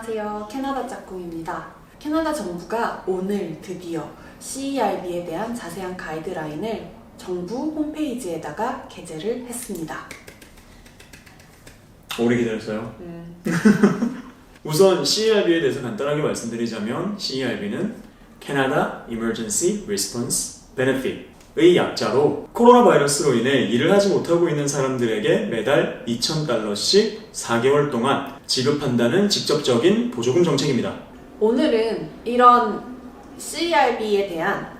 안녕하세요. 캐나다 짝꿍입니다. 캐나다 정부가 오늘 드디어 CERB에 대한 자세한 가이드라인을 정부 홈페이지에다가 게재를 했습니다. 오래 기다렸어요. 우선 CERB에 대해서 간단하게 말씀드리자면 CERB는 Canada Emergency Response Benefit의 약자로 코로나 바이러스로 인해 일을 하지 못하고 있는 사람들에게 매달 $2,000씩 4개월 동안 지급한다는 직접적인 보조금 정책입니다. 오늘은 이런 CERB에 대한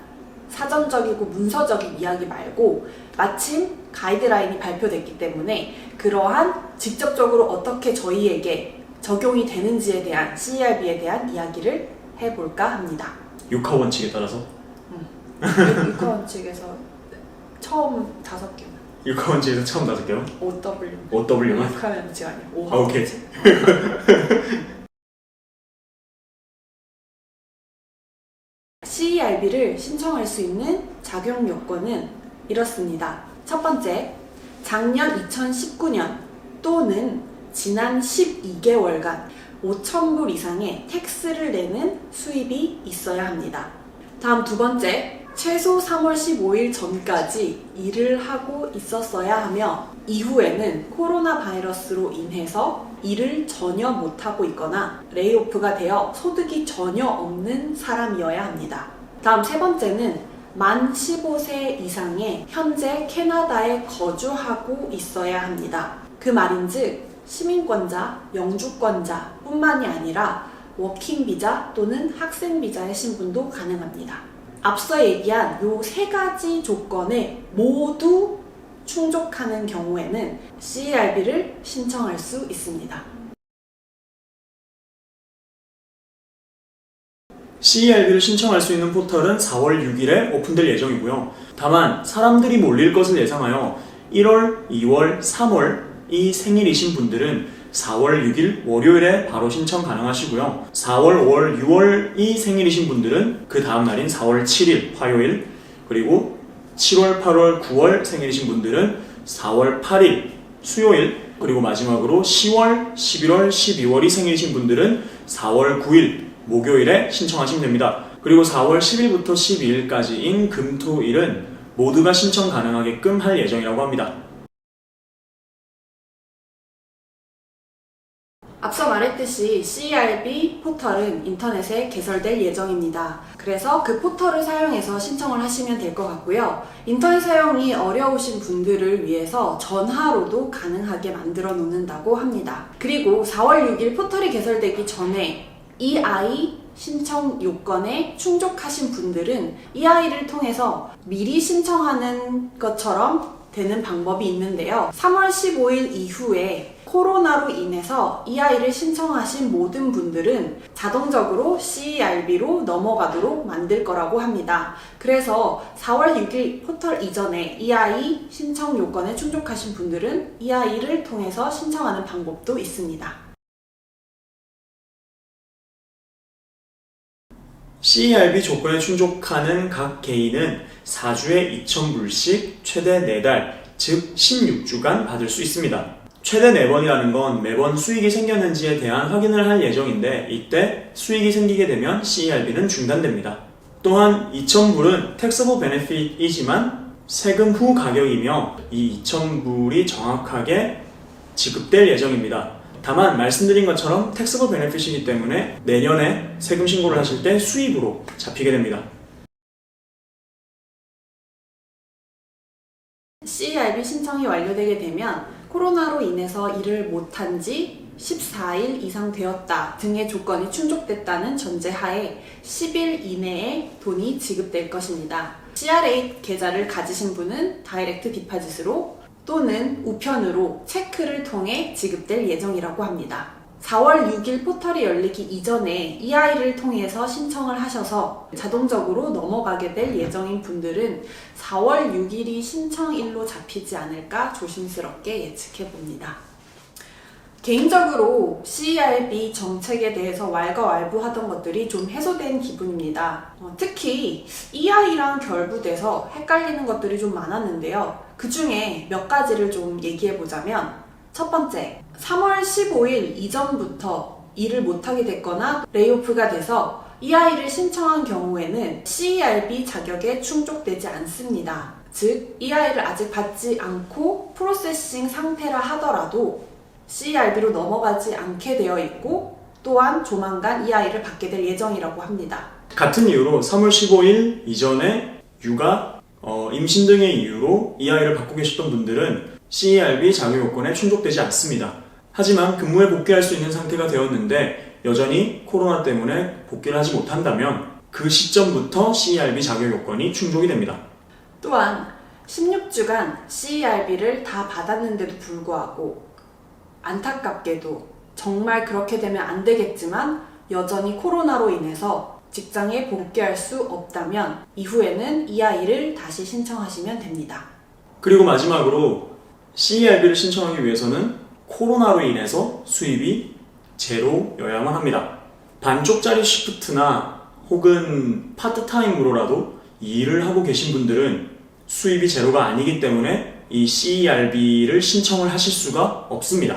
사전적이고 문서적인 이야기 말고 마침 가이드라인이 발표됐기 때문에 그러한 직접적으로 어떻게 저희에게 적용이 되는지에 대한 CERB에 대한 이야기를 해볼까 합니다. 육하 원칙에 따라서? 육하 원칙에서 처음 5개만. 육하 원칙에서 처음 5개요? OW. OW만? 육하 원칙 아니야. 아, 오케이. CERB를 신청할 수 있는 자격 요건은 이렇습니다. 첫 번째, 작년 2019년 또는 지난 12개월간 5,000불 이상의 텍스를 내는 수입이 있어야 합니다. 다음 두 번째, 최소 3월 15일 전까지 일을 하고 있었어야 하며 이후에는 코로나 바이러스로 인해서 일을 전혀 못하고 있거나 레이오프가 되어 소득이 전혀 없는 사람이어야 합니다. 다음 세 번째는 만 15세 이상의 현재 캐나다에 거주하고 있어야 합니다. 그 말인즉 시민권자, 영주권자 뿐만이 아니라 워킹비자 또는 학생비자의 신분도 가능합니다. 앞서 얘기한 이 세 가지 조건에 모두 충족하는 경우에는 CERB를 신청할 수 있습니다. CERB를 신청할 수 있는 포털은 4월 6일에 오픈될 예정이고요. 다만 사람들이 몰릴 것을 예상하여 1월, 2월, 3월이 생일이신 분들은 4월 6일 월요일에 바로 신청 가능하시고요. 4월, 5월, 6월이 생일이신 분들은 그 다음 날인 4월 7일 화요일, 그리고 7월, 8월, 9월 생일이신 분들은 4월 8일 수요일, 그리고 마지막으로 10월, 11월, 12월이 생일이신 분들은 4월 9일 목요일에 신청하시면 됩니다. 그리고 4월 10일부터 12일까지인 금, 토, 일은 모두가 신청 가능하게끔 할 예정이라고 합니다. 앞서 말했듯이 CERB 포털은 인터넷에 개설될 예정입니다. 그래서 그 포털을 사용해서 신청을 하시면 될 것 같고요. 인터넷 사용이 어려우신 분들을 위해서 전화로도 가능하게 만들어 놓는다고 합니다. 그리고 4월 6일 포털이 개설되기 전에 EI 신청 요건에 충족하신 분들은 EI를 통해서 미리 신청하는 것처럼 되는 방법이 있는데요. 3월 15일 이후에 코로나로 인해서 EI를 신청하신 모든 분들은 자동적으로 CERB로 넘어가도록 만들 거라고 합니다. 그래서 4월 6일 포털 이전에 EI 신청 요건에 충족하신 분들은 EI를 통해서 신청하는 방법도 있습니다. CERB 조건에 충족하는 각 개인은 4주에 2,000불씩 최대 4달, 즉 16주간 받을 수 있습니다. 최대 4번이라는 건 매번 수익이 생겼는지에 대한 확인을 할 예정인데 이때 수익이 생기게 되면 CERB는 중단됩니다. 또한 2,000불은 taxable benefit이지만 세금 후 가격이며 이 2,000불이 정확하게 지급될 예정입니다. 다만 말씀드린 것처럼 taxable benefit이기 때문에 내년에 세금 신고를 하실 때 수입으로 잡히게 됩니다. CERB 신청이 완료되게 되면 코로나로 인해서 일을 못한 지 14일 이상 되었다 등의 조건이 충족됐다는 전제하에 10일 이내에 돈이 지급될 것입니다. CRA 계좌를 가지신 분은 다이렉트 디파짓으로 또는 우편으로 체크를 통해 지급될 예정이라고 합니다. 4월 6일 포털이 열리기 이전에 EI를 통해서 신청을 하셔서 자동적으로 넘어가게 될 예정인 분들은 4월 6일이 신청일로 잡히지 않을까 조심스럽게 예측해 봅니다. 개인적으로 CERB 정책에 대해서 왈가왈부하던 것들이 좀 해소된 기분입니다. 특히 EI랑 결부돼서 헷갈리는 것들이 좀 많았는데요. 그 중에 몇 가지를 좀 얘기해 보자면 첫 번째, 3월 15일 이전부터 일을 못하게 됐거나 레이오프가 돼서 EI를 신청한 경우에는 CERB 자격에 충족되지 않습니다. 즉, EI를 아직 받지 않고 프로세싱 상태라 하더라도 CERB로 넘어가지 않게 되어 있고 또한 조만간 EI를 받게 될 예정이라고 합니다. 같은 이유로 3월 15일 이전에 육아, 임신 등의 이유로 EI를 받고 계셨던 분들은 CERB 자격 요건에 충족되지 않습니다. 하지만 근무에 복귀할 수 있는 상태가 되었는데 여전히 코로나 때문에 복귀를 하지 못한다면 그 시점부터 CERB 자격 요건이 충족이 됩니다. 또한 16주간 CERB를 다 받았는데도 불구하고 안타깝게도 정말 그렇게 되면 안 되겠지만 여전히 코로나로 인해서 직장에 복귀할 수 없다면 이후에는 EI를 다시 신청하시면 됩니다. 그리고 마지막으로 CERB를 신청하기 위해서는 코로나로 인해서 수입이 제로여야만 합니다. 반쪽짜리 시프트나 혹은 파트타임으로라도 이 일을 하고 계신 분들은 수입이 제로가 아니기 때문에 이 CERB를 신청을 하실 수가 없습니다.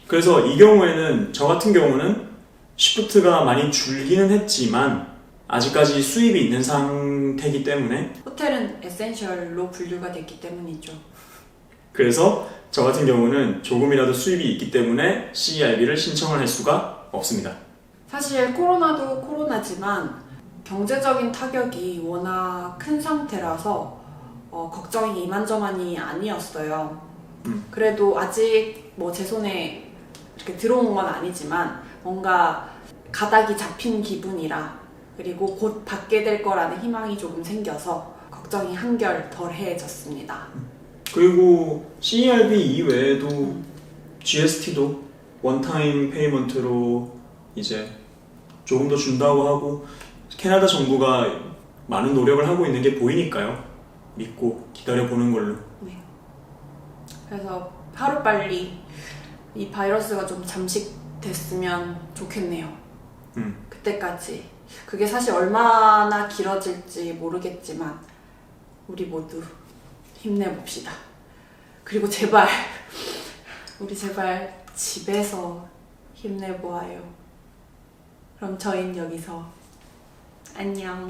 그래서 이 경우에는 저 같은 경우는 시프트가 많이 줄기는 했지만 아직까지 수입이 있는 상태이기 때문에 호텔은 에센셜로 분류가 됐기 때문이죠. 그래서 저 같은 경우는 조금이라도 수입이 있기 때문에 CERB를 신청을 할 수가 없습니다. 사실 코로나도 코로나지만 경제적인 타격이 워낙 큰 상태라서 걱정이 이만저만이 아니었어요. 그래도 아직 뭐 제 손에 이렇게 들어온 건 아니지만 뭔가 가닥이 잡힌 기분이라 그리고 곧 받게 될 거라는 희망이 조금 생겨서 걱정이 한결 덜해졌습니다. 그리고 CERB 이외에도 GST도 원타임 페이먼트로 이제 조금 더 준다고 하고 캐나다 정부가 많은 노력을 하고 있는 게 보이니까요. 믿고 기다려보는 걸로. 네. 그래서 하루빨리 이 바이러스가 좀 잠식됐으면 좋겠네요. 그때까지. 그게 사실 얼마나 길어질지 모르겠지만 우리 모두 힘내봅시다. 그리고 제발 우리 제발 집에서 힘내보아요. 그럼 저희는 여기서 안녕.